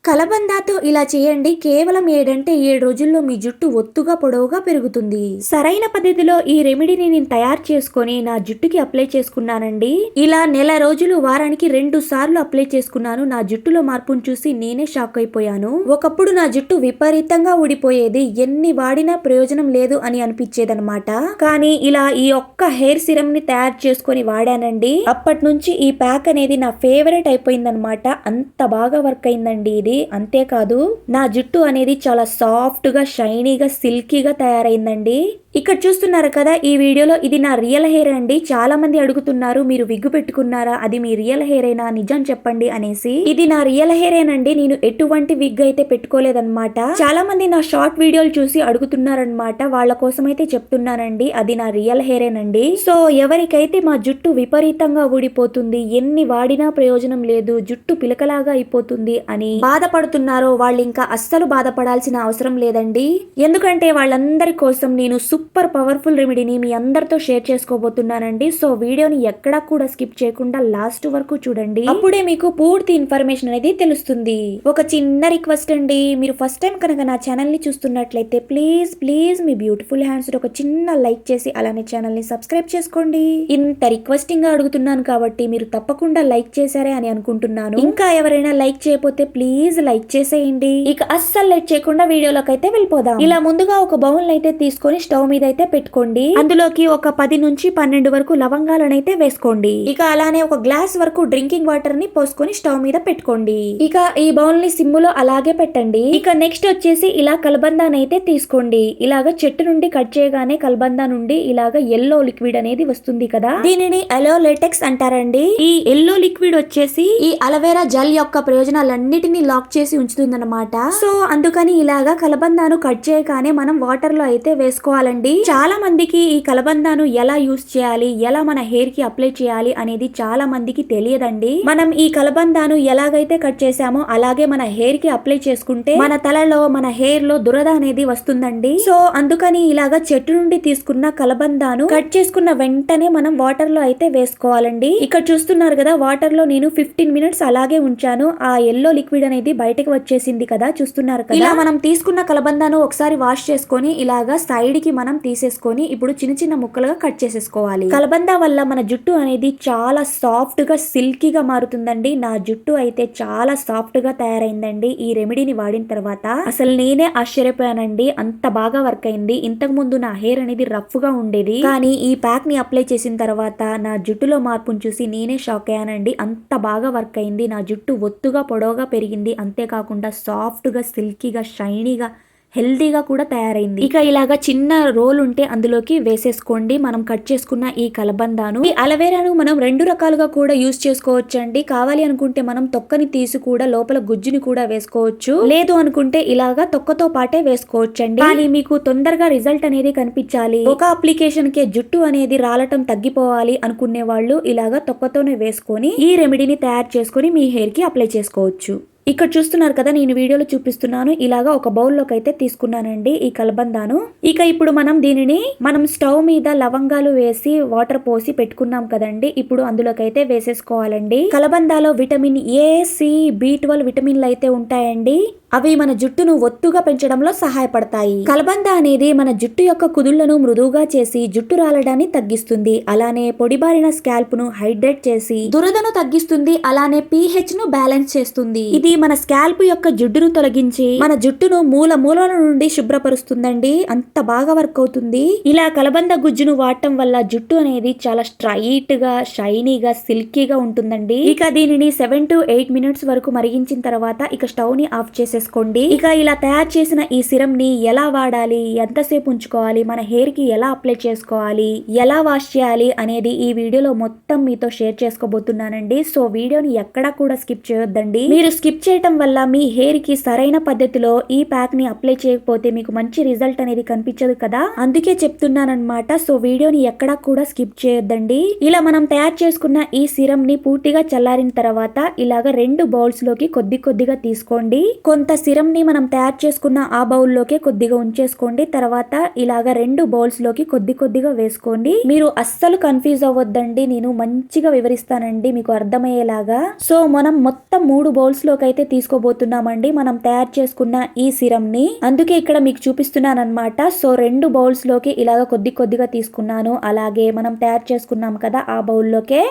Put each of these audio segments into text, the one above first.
కలబందాతో ఇలా చేయండి. కేవలం 7 రోజుల్లో మీ జుట్టు ఒత్తుగా పొడవుగా పెరుగుతుంది. సరైన పద్ధతిలో ఈ రెమెడీని నేను తయారు చేసుకొని నా జుట్టుకి అప్లై చేసుకున్నానండి. ఇలా నెల రోజులు వారానికి 2 సార్లు అప్లై చేసుకున్నాను. నా జుట్టులో మార్పును చూసి నేనే షాక్ అయిపోయాను. ఒకప్పుడు నా జుట్టు విపరీతంగా ఊడిపోయేది. ఎన్ని వాడినా ప్రయోజనం లేదు అని అనిపించేదన్నమాట. కానీ ఇలా ఈ ఒక్క హెయిర్ సిరమ్ ని తయారు చేసుకొని వాడానండి. అప్పటి నుంచి ఈ ప్యాక్ అనేది నా ఫేవరెట్ అయిపోయిందనమాట. అంత బాగా వర్క్ అయిందండి ఇది. అంతేకాదు నా జుట్టు అనేది చాలా సాఫ్ట్ గా షైనీగా సిల్కీగా తయారైందండి. ఇక్కడ చూస్తున్నారు కదా ఈ వీడియోలో ఇది నా రియల్ హెయిర్ అండి. చాలా మంది అడుగుతున్నారు మీరు విగ్గు పెట్టుకున్నారా, అది మీ రియల్ హెయిర్ అయినా నిజం చెప్పండి అనేసి. ఇది నా రియల్ హెయిర్ ఏనండి. నేను ఎటువంటి విగ్ అయితే పెట్టుకోలేదన్నమాట. చాలా మంది నా షార్ట్ వీడియోలు చూసి అడుగుతున్నారనమాట. వాళ్ళ కోసం అయితే చెప్తున్నానండి అది నా రియల్ హెయిర్ ఏనండి. సో ఎవరికైతే మా జుట్టు విపరీతంగా ఊడిపోతుంది, ఎన్ని వాడినా ప్రయోజనం లేదు, జుట్టు పిలకలాగా అయిపోతుంది అని బాధపడుతున్నారో వాళ్ళు ఇంకా అస్సలు బాధపడాల్సిన అవసరం లేదండి. ఎందుకంటే వాళ్ళందరి కోసం నేను సూపర్ పవర్ఫుల్ రెమెడీని మీ అందరితో షేర్ చేసుకోబోతున్నానండి. సో వీడియోని ఎక్కడా కూడా స్కిప్ చేయకుండా లాస్ట్ వరకు చూడండి. అప్పుడే మీకు పూర్తి ఇన్ఫర్మేషన్ అనేది తెలుస్తుంది. ఒక చిన్న రిక్వెస్ట్ అండి, మీరు ఫస్ట్ టైం కనుక నా ఛానల్ ని చూస్తున్నట్లయితే ప్లీజ్ మీ బ్యూటిఫుల్ హ్యాండ్స్ ఒక చిన్న లైక్ చేసి అలానే ఛానల్ ని సబ్స్క్రైబ్ చేసుకోండి. ఇంత రిక్వెస్టింగ్ గా అడుగుతున్నాను కాబట్టి మీరు తప్పకుండా లైక్ చేశారే అని అనుకుంటున్నాను. ఇంకా ఎవరైనా లైక్ చేయకపోతే ప్లీజ్ లైక్ చేసేయండి. ఇక అస్సలు లైక్ చేయకుండా వీడియోలోకి అయితే వెళ్ళిపోదాం. ఇలా ముందుగా ఒక బౌల్ అయితే తీసుకొని స్టవ్ మీద అయితే పెట్టుకోండి. అందులోకి ఒక 10 నుంచి 12 వరకు లవంగాలను అయితే వేసుకోండి. ఇక అలానే ఒక గ్లాస్ వరకు డ్రింకింగ్ వాటర్ ని పోసుకొని స్టవ్ మీద పెట్టుకోండి. ఇక ఈ బౌల్ ని సిమ్ లో అలాగే పెట్టండి. ఇక నెక్స్ట్ వచ్చేసి ఇలా కలబందాన్ని అయితే తీసుకోండి. ఇలాగ చెట్టు నుండి కట్ చేయగానే కలబందా నుండి ఇలాగ ఎల్లో లిక్విడ్ అనేది వస్తుంది కదా, దీనిని ఎలో లేటెక్స్ అంటారండి. ఈ ఎల్లో లిక్విడ్ వచ్చేసి ఈ అలోవెరా జెల్ యొక్క ప్రయోజనాలన్నిటినీ లాక్ చేసి ఉంచుతుందన్నమాట. సో అందుకని ఇలాగా కలబందాను కట్ చేయగానే మనం వాటర్ లో అయితే వేసుకోవాలండి. చాలా మందికి ఈ కలబందాను ఎలా యూస్ చేయాలి, ఎలా మన హెయిర్ కి అప్లై చేయాలి అనేది చాలా మందికి తెలియదండి. మనం ఈ కలబందాను ఎలాగైతే కట్ చేసామో అలాగే మన హెయిర్ కి అప్లై చేసుకుంటే మన తలలో మన హెయిర్ లో దురద అనేది వస్తుందండి. సో అందుకని ఇలాగా చెట్టు నుండి తీసుకున్న కలబందాను కట్ చేసుకున్న వెంటనే మనం వాటర్ లో అయితే వేసుకోవాలండి. ఇక్కడ చూస్తున్నారు కదా వాటర్ లో నేను 15 మినిట్స్ అలాగే ఉంచాను. ఆ ఎల్లో లిక్విడ్ అనేది బయటకు వచ్చేసింది కదా, చూస్తున్నారు కదా. ఇలా మనం తీసుకున్న కలబందాను ఒకసారి వాష్ చేసుకొని ఇలాగా సైడ్ కి మనం తీసేసుకొని ఇప్పుడు చిన్న చిన్న ముక్కలుగా కట్ చేసేసుకోవాలి. కలబందా వల్ల మన జుట్టు అనేది చాలా సాఫ్ట్ గా సిల్కీగా మారుతుందండి. నా జుట్టు అయితే చాలా సాఫ్ట్ గా తయారైందండి ఈ రెమెడీని వాడిన తర్వాత. అసలు నేనే ఆశ్చర్యపోయానండి, అంత బాగా వర్క్ అయింది. ఇంతకు ముందు నా హెయిర్ అనేది రఫ్ గా ఉండేది, కానీ ఈ ప్యాక్ ని అప్లై చేసిన తర్వాత నా జుట్టులో మార్పును చూసి నేనే షాక్ అయ్యానండి. అంత బాగా వర్క్ అయింది. నా జుట్టు ఒత్తుగా పొడవుగా పెరిగింది. అంతేకాకుండా సాఫ్ట్ గా సిల్కీగా షైనీగా హెల్దీగా కూడా తయారైంది. ఇక ఇలాగా చిన్న రోల్ ఉంటే అందులోకి వేసేసుకోండి మనం కట్ చేసుకున్న ఈ కలబందాను. ఈ అలోవెరాను మనం 2 రకాలుగా కూడా యూస్ చేసుకోవచ్చు అండి. కావాలి అనుకుంటే మనం తొక్కని తీసి కూడా లోపల గుజ్జుని కూడా వేసుకోవచ్చు, లేదు అనుకుంటే ఇలాగా తొక్కతో పాటే వేసుకోవచ్చు అండి. కానీ మీకు తొందరగా రిజల్ట్ అనేది కనిపించాలి, ఒక అప్లికేషన్ కే జుట్టు అనేది రాలటం తగ్గిపోవాలి అనుకునే వాళ్ళు ఇలాగా తొక్కతోనే వేసుకొని ఈ రెమెడీని తయారు చేసుకొని మీ హెయిర్ కి అప్లై చేసుకోవచ్చు. ఇక్కడ చూస్తున్నారు కదా నేను వీడియోలో చూపిస్తున్నాను. ఇలాగా ఒక బౌల్లోకి అయితే తీసుకున్నానండి ఈ కలబందాను. ఇక ఇప్పుడు మనం స్టవ్ మీద లవంగాలు వేసి వాటర్ పోసి పెట్టుకున్నాం కదండి, ఇప్పుడు అందులోకి అయితే వేసేసుకోవాలండి. కలబందాలో విటమిన్ ఏ, సి, B12 విటమిన్లు అయితే ఉంటాయండి. అవి మన జుట్టును ఒత్తుగా పెంచడంలో సహాయపడతాయి. కలబంద అనేది మన జుట్టు యొక్క కుదుళ్లను మృదువుగా చేసి జుట్టు రాలడాన్ని తగ్గిస్తుంది. అలానే పొడిబారిన స్కాల్ప్ ను హైడ్రేట్ చేసి దురదను తగ్గిస్తుంది. అలానే pH ను బ్యాలెన్స్ చేస్తుంది. ఇది మన స్కాల్ప్ యొక్క జిడ్డును తొలగించి మన జుట్టును మూలల నుండి శుభ్రపరుస్తుందండి. అంత బాగా వర్క్ అవుతుంది. ఇలా కలబంద గుజ్జును వాడటం వల్ల జుట్టు అనేది చాలా స్ట్రైట్ గా షైనీగా సిల్కీగా ఉంటుందండి. ఇక దీనిని 7 to 8 మినిట్స్ వరకు మరిగించిన తర్వాత ఇక స్టవ్ ని ఆఫ్ చేసేసుకోండి. ఇక ఇలా తయారు చేసిన ఈ సిరం ని ఎలా వాడాలి, ఎంతసేపు ఉంచుకోవాలి, మన హెయిర్ కి ఎలా అప్లై చేసుకోవాలి, ఎలా వాష్ చేయాలి అనేది ఈ వీడియోలో మొత్తం మీతో షేర్ చేసుకోబోతున్నానండి. సో వీడియోని ఎక్కడా కూడా స్కిప్ చేయొద్దండి. మీరు స్కిప్ చేయటం వల్ల మీ హెయిర్ కి సరైన పద్ధతిలో ఈ ప్యాక్ ని అప్లై చేయకపోతే మీకు మంచి రిజల్ట్ అనేది కనిపించదు కదా, అందుకే చెప్తున్నానన్నమాట. సో వీడియోని ఎక్కడా కూడా స్కిప్ చేయొద్దండి. ఇలా మనం తయారు చేసుకున్న ఈ సిరం ని పూర్తిగా చల్లారిన తర్వాత ఇలాగా 2 బౌల్స్ లోకి కొద్దిగా తీసుకోండి. కొంత సిరం ని మనం తయారు చేసుకున్న ఆ బౌల్లోకి కొద్దిగా ఉంచేసుకోండి. తర్వాత ఇలాగా 2 బౌల్స్ లోకి కొద్దిగా వేసుకోండి. మీరు అస్సలు కన్ఫ్యూజ్ అవ్వద్దండి, నేను మంచిగా వివరిస్తానండి మీకు అర్థమయ్యేలాగా. సో మనం మొత్తం 3 బౌల్స్ లోకి అయితే తీసుకోబోతున్నామండి మనం తయారు చేసుకున్న ఈ సిరం ని. అందుకే ఇక్కడ మీకు చూపిస్తున్నాను అనమాట. సో 2 బౌల్స్ లోకి ఇలాగ కొద్దిగా తీసుకున్నాను. అలాగే మనం తయారు చేసుకున్నాం కదా ఆ బౌల్లోకే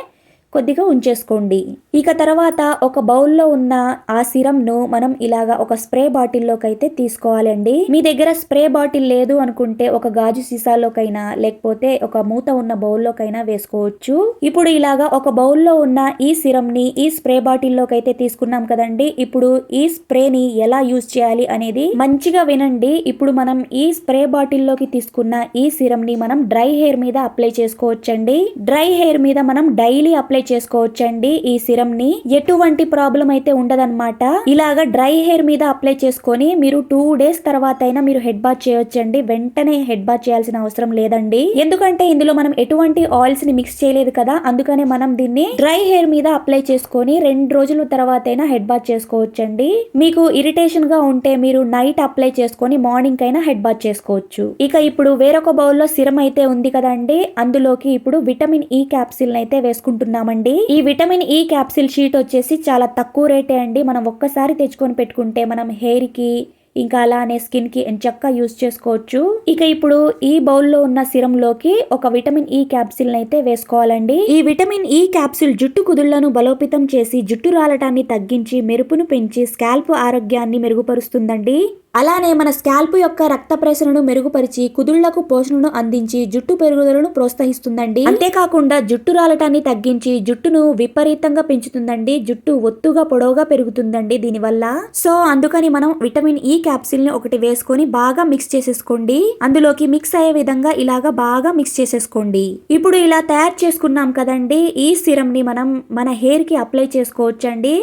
కొద్దిగా ఉంచేసుకోండి. ఇక తర్వాత ఒక బౌల్లో ఉన్న ఆ సిరంను మనం ఇలాగా ఒక స్ప్రే బాటిల్లోకి అయితే తీసుకోవాలండి. మీ దగ్గర స్ప్రే బాటిల్ లేదు అనుకుంటే ఒక గాజు సీసాలోకైనా లేకపోతే ఒక మూత ఉన్న బౌల్లోకైనా వేసుకోవచ్చు. ఇప్పుడు ఇలాగా ఒక బౌల్లో ఉన్న ఈ సిరం ని ఈ స్ప్రే బాటిల్లోకి అయితే తీసుకున్నాం కదండి. ఇప్పుడు ఈ స్ప్రేని ఎలా యూజ్ చేయాలి అనేది మంచిగా వినండి. ఇప్పుడు మనం ఈ స్ప్రే బాటిల్లోకి తీసుకున్న ఈ సిరం ని మనం డ్రై హెయిర్ మీద అప్లై చేసుకోవచ్చండి. డ్రై హెయిర్ మీద మనం డైలీ అప్లై చేసుకోవచ్చండి ఈ సిరం ని. ఎటువంటి ప్రాబ్లం అయితే ఉండదన్నమాట. ఇలాగా డ్రై హెయిర్ మీద అప్లై చేసుకొని మీరు 2 డేస్ తర్వాత అయినా మీరు హెడ్ బాత్ చేయొచ్చండి. వెంటనే హెడ్ బాత్ చేయాల్సిన అవసరం లేదండి. ఎందుకంటే ఇందులో మనం ఎటువంటి ఆయిల్స్ ని మిక్స్ చేయలేదు కదా, అందుకనే మనం దీన్ని డ్రై హెయిర్ మీద అప్లై చేసుకొని 2 రోజుల తర్వాత అయినా హెడ్ బాత్ చేసుకోవచ్చండి. మీకు ఇరిటేషన్ గా ఉంటే మీరు నైట్ అప్లై చేసుకొని మార్నింగ్ అయినా హెడ్ బాత్ చేసుకోవచ్చు. ఇక ఇప్పుడు వేరొక బౌల్లో సిరం అయితే ఉంది కదండి, అందులోకి ఇప్పుడు విటమిన్ ఈ క్యాప్సిల్ అయితే వేసుకుంటున్నామండి. ఈ విటమిన్ ఈ క్యాప్సిల్ షీట్ వచ్చేసి చాలా తక్కువ రేటే అండి. మనం ఒక్కసారి తెచ్చుకొని పెట్టుకుంటే మనం హెయిర్ కి ఇంకా అలానే స్కిన్ కి ఎంచక్కా యూజ్ చేసుకోవచ్చు. ఇక ఇప్పుడు ఈ బౌల్లో ఉన్న సిరం లోకి ఒక విటమిన్ ఈ క్యాప్సిల్ అయితే వేసుకోవాలండి. ఈ విటమిన్ ఈ క్యాప్సిల్ జుట్టు కుదుళ్లను బలోపేతం చేసి జుట్టు రాలటాన్ని తగ్గించి మెరుపును పెంచి స్కాల్ప్ ఆరోగ్యాన్ని మెరుగుపరుస్తుందండి. అలానే మన స్కాల్ప్ యొక్క రక్త ప్రసరణను మెరుగుపరిచి కుదుళ్లకు పోషణను అందించి జుట్టు పెరుగుదలను ప్రోత్సహిస్తుందండి. అంతేకాకుండా జుట్టు రాలటాన్ని తగ్గించి జుట్టును విపరీతంగా పెంచుతుందండి. జుట్టు ఒత్తుగా పొడవుగా పెరుగుతుందండి దీనివల్ల. సో అందుకని మనం విటమిన్ ఈ క్యాప్సిల్ ని ఒకటి వేసుకొని బాగా మిక్స్ చేసేసుకోండి. అందులోకి మిక్స్ అయ్యే విధంగా ఇలాగా బాగా మిక్స్ చేసేసుకోండి. ఇప్పుడు ఇలా తయారు చేసుకున్నాం కదండి, ఈ సిరం ని మనం మన హెయిర్ కి అప్లై చేసుకోవచ్చండి.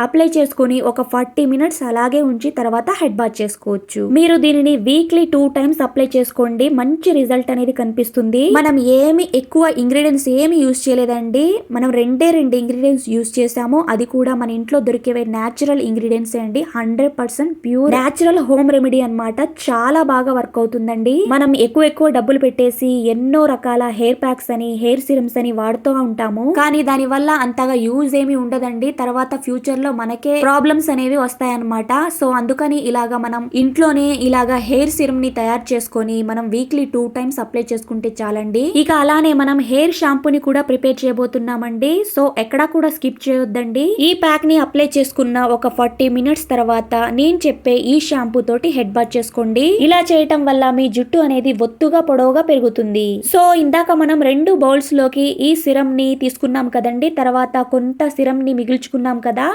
అప్లై చేసుకొని ఒక 40 మినిట్స్ అలాగే ఉంచి తర్వాత హెడ్ బాత్ చేసుకోవచ్చు. మీరు దీనిని వీక్లీ 2 టైమ్స్ అప్లై చేసుకోండి. మంచి రిజల్ట్ అనేది కనిపిస్తుంది. మనం ఏమి ఎక్కువ ఇంగ్రీడియంట్స్ ఏమి యూజ్ చేయలేదండి. మనం 2 ఇంగ్రీడియంట్స్ యూజ్ చేసాము. అది కూడా మన ఇంట్లో దొరికే న్యాచురల్ ఇంగ్రీడియంట్స్ అండి. 100% ప్యూర్ న్యాచురల్ హోమ్ రెమెడీ అన్నమాట. చాలా బాగా వర్క్ అవుతుందండి. మనం ఎక్కువ డబ్బులు పెట్టేసి ఎన్నో రకాల హెయిర్ ప్యాక్స్ అని హెయిర్ సిరమ్స్ అని వాడుతూ ఉంటాము. కానీ దాని వల్ల అంతగా యూజ్ ఏమి ఉండదండి. తర్వాత ఫ్యూచర్ లో మనకే ప్రాబ్లమ్స్ అనేవి వస్తాయన్నమాట. సో అందుకని ఇలాగా మనం ఇంట్లోనే ఇలాగా హెయిర్ సిరం ని తయారు చేసుకొని మనం వీక్లీ 2 టైమ్స్ అప్లై చేసుకుంటే చాలండి. ఇక అలానే మనం హెయిర్ షాంపూని కూడా ప్రిపేర్ చేయబోతున్నామండి. సో ఎక్కడా కూడా స్కిప్ చేయొద్దండి. ఈ ప్యాక్ ని అప్లై చేసుకున్న ఒక 40 మినిట్స్ తర్వాత నేను చెప్పే ఈ షాంపూ తోటి హెడ్ బాత్ చేసుకోండి. ఇలా చేయటం వల్ల మీ జుట్టు అనేది ఒత్తుగా పొడవుగా పెరుగుతుంది. సో ఇందాక మనం 2 బౌల్స్ లోకి ఈ సిరం ని తీసుకున్నాం కదండి. తర్వాత కొంత సిరం ని మిగిల్చుకున్నాం కదా,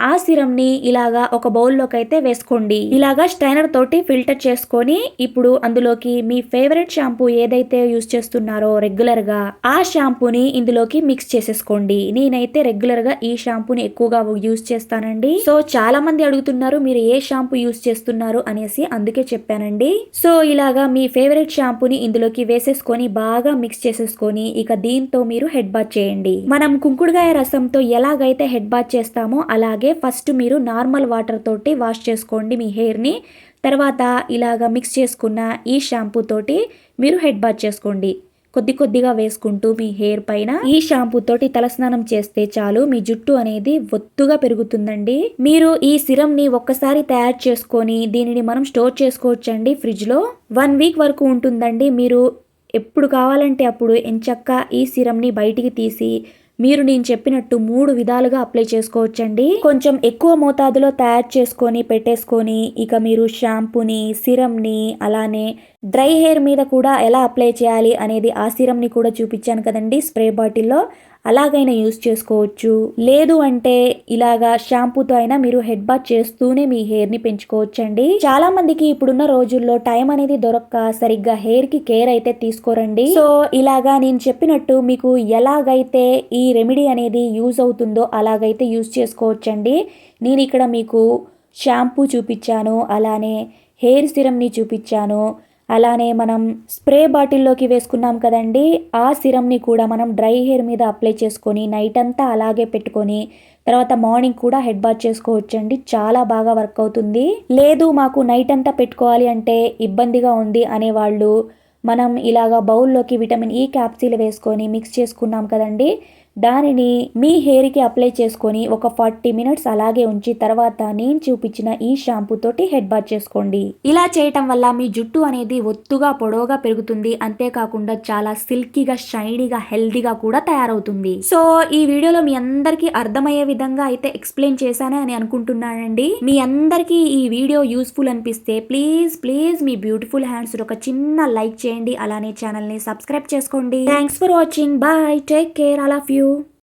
ఆ సిరం ని ఇలాగా ఒక బౌల్లోకి అయితే వేసుకోండి. ఇలాగా స్ట్రైనర్ తోటి ఫిల్టర్ చేసుకొని ఇప్పుడు అందులోకి మీ ఫేవరెట్ షాంపూ ఏదైతే యూజ్ చేస్తున్నారో రెగ్యులర్ గా ఆ షాంపూని ఇందులోకి మిక్స్ చేసేసుకోండి. నేనైతే రెగ్యులర్ గా ఈ షాంపూని ఎక్కువగా యూజ్ చేస్తానండి. సో చాలా మంది అడుగుతున్నారు మీరు ఏ షాంపూ యూజ్ చేస్తున్నారు అనేసి, అందుకే చెప్పానండి. సో ఇలాగా మీ ఫేవరెట్ షాంపూని ఇందులోకి వేసేసుకొని బాగా మిక్స్ చేసేసుకొని ఇక దీంతో మీరు హెడ్ బాత్ చేయండి. మనం కుంకుడుగాయ రసంతో ఎలాగైతే హెడ్ బాత్ చేస్తామో అలాగే ఫస్ట్ మీరు నార్మల్ వాటర్ తోటి వాష్ చేసుకోండి మీ హెయిర్ ని. తర్వాత ఇలాగా మిక్స్ చేసుకున్న ఈ షాంపూ తోటి మీరు హెడ్ బాత్ చేసుకోండి. కొద్దిగా వేసుకుంటూ మీ హెయిర్ పైన ఈ షాంపూ తోటి తలస్నానం చేస్తే చాలు, మీ జుట్టు అనేది ఒత్తుగా పెరుగుతుందండి. మీరు ఈ సిరం ని ఒక్కసారి తయారు చేసుకొని దీనిని మనం స్టోర్ చేసుకోవచ్చండి ఫ్రిడ్జ్ లో. 1 వీక్ వరకు ఉంటుందండి. మీరు ఎప్పుడు కావాలంటే అప్పుడు ఎంచక్కా ఈ సిరం ని బయటికి తీసి మీరు నేను చెప్పినట్టు 3 విధాలుగా అప్లై చేసుకోవచ్చండి. కొంచెం ఎక్కువ మోతాదులో తయారు చేసుకొని పెట్టేసుకొని ఇక మీరు షాంపూని సిరంని అలానే డ్రై హెయిర్ మీద కూడా ఎలా అప్లై చేయాలి అనేది ఆ సిరంని కూడా చూపించాను కదండి స్ప్రే బాటిల్లో, అలాగైనా యూజ్ చేసుకోవచ్చు. లేదు అంటే ఇలాగా షాంపూతో అయినా మీరు హెడ్ బాత్ చేస్తూనే మీ హెయిర్ ని పెంచుకోవచ్చండి. చాలా మందికి ఇప్పుడున్న రోజుల్లో టైం అనేది దొరక్క సరిగ్గా హెయిర్ కి కేర్ అయితే తీసుకోరండి. సో ఇలాగా నేను చెప్పినట్టు మీకు ఎలాగైతే ఈ రెమెడీ అనేది యూజ్ అవుతుందో అలాగైతే యూజ్ చేసుకోవచ్చండి. నేను ఇక్కడ మీకు షాంపూ చూపించాను, అలానే హెయిర్ సిరంని చూపించాను, అలానే మనం స్ప్రే బాటిల్లోకి వేసుకున్నాం కదండి ఆ సిరంని కూడా మనం డ్రై హెయిర్ మీద అప్లై చేసుకొని నైట్ అంతా అలాగే పెట్టుకొని తర్వాత మార్నింగ్ కూడా హెడ్ బాత్ చేసుకోవచ్చండి. చాలా బాగా వర్క్ అవుతుంది. లేదు మాకు నైట్ అంతా పెట్టుకోవాలి అంటే ఇబ్బందిగా ఉంది అనేవాళ్ళు మనం ఇలాగా బౌల్లోకి విటమిన్ ఈ క్యాప్సూల్ వేసుకొని మిక్స్ చేసుకున్నాం కదండి, దానిని మీ హెయిర్కి అప్లై చేసుకొని ఒక 40 మినిట్స్ అలాగే ఉంచి తర్వాత నేను చూపించిన ఈ షాంపూ తోటి హెడ్ బాత్ చేసుకోండి. ఇలా చేయటం వల్ల మీ జుట్టు అనేది ఒత్తుగా పొడవుగా పెరుగుతుంది. అంతేకాకుండా చాలా సిల్కీగా, షైనీగా, హెల్దీగా కూడా తయారవుతుంది. సో ఈ వీడియోలో మీ అందరికీ అర్థమయ్యే విధంగా అయితే ఎక్స్ప్లెయిన్ చేశానే అని అనుకుంటున్నానండి. మీ అందరికీ ఈ వీడియో యూస్ఫుల్ అనిపిస్తే ప్లీజ్ మీ బ్యూటిఫుల్ హ్యాండ్స్ ఒక చిన్న లైక్ చేయండి. అలానే ఛానల్ ని సబ్స్క్రైబ్ చేసుకోండి. Thanks for watching. Bye, take care, I love you.